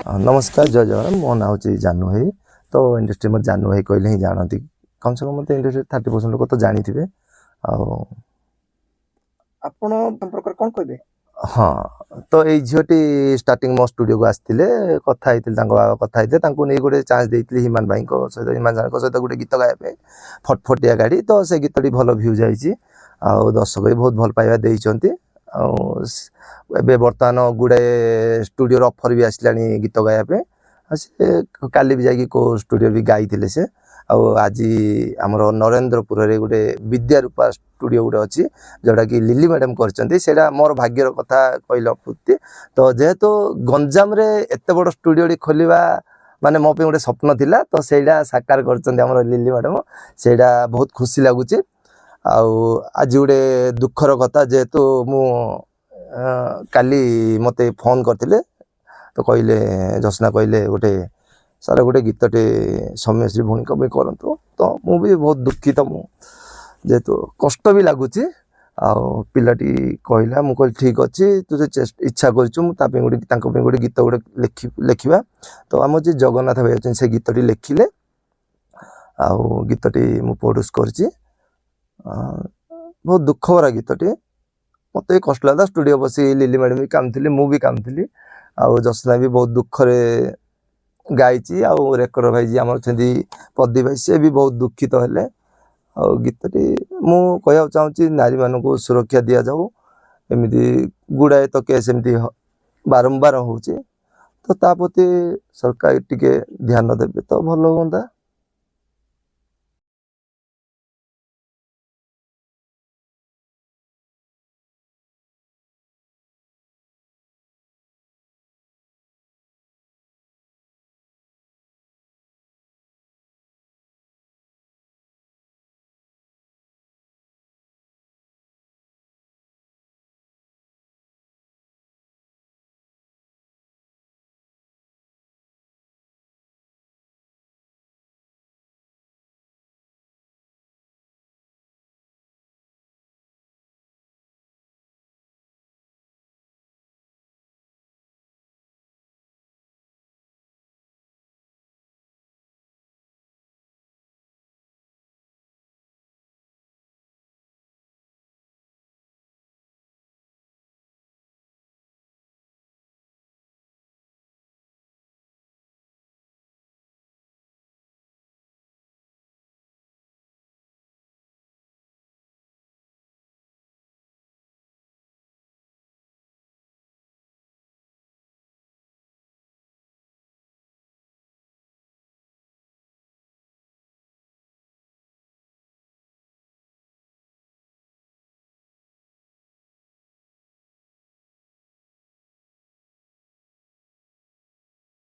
नमस्कार जय जगन्नाथ मो ना हूँ जानू भाई। तो इंडस्ट्री मत जानू भाई कहले ही जानती कम से कम मत इंडस्ट्री 30% लोक तो जानी थे। ଆପଣ ସମ୍ପର୍କରେ କ'ଣ କହିବେ? हाँ तो ये झीटी स्टार्टिंग मो स्टूडियो को आसते कथा बाबा कथा नहीं गोटे चान्स देती हिमान भाई सहित हिमान भाई सहित गोटे गीत गाया फटफटिया गाड़ी तो से गीत भल भ्यू जाइए दर्शक भी बहुत भल पाइबा देइचंती एबे बर्तमान गुड़ाए स्टूडियो ऑफर भी आसला गीत गाया से काली भी जाकि को स्टूडियो भी गाई से आज आमर नरेंद्रपुर रे गोटे विद्यारूपा स्टूडियो गोटे अच्छी जोटा कि लिली मैडम कर मोर भाग्यर कथा कहल पूर्ति। तो जेहेतु गंजाम रे एत बड़ स्टूडियो खोलिबा माने मो पे गोटे स्वप्न थिला तो सेटा साकार कर लिली मैडम से बहुत खुशी लगुच। आज गोटे दुखर कथा जेहेतु मु काली मते फोन करते तो कहले जसना कहले गोटे सारा गोटे गीतटे सौम्यश्री भौणी कभी करतु तो मुझे बहुत दुखित जेहेतु कष्ट भी लगुच पिलाटी कहला मुझे ठीक अच्छे तुझे इच्छा कर गोटे गीत गोटे लिखा तो आम जी जगन्नाथ भाई अच्छे से गीतटी लिखिले गीतटी मुझे प्रोड्यूस कर बहुत दुख भरा गीतटी मत कष्ट लगा स्टूडियो बस लिली मैडम भी काम थी मुझे काम थी जसना भी बहुत दुखरे गाई रेकर्ड भाई जी आम पदी भाई सी भी बहुत दुखित हेले गीतटी मु कह चाहूँगी नारी मान सुरक्षा दि जाऊ एमती गुड़ाए तो केस एमती बारंबार हो तो प्रति सरकार टिके ध्यान देवे तो भल हाँ।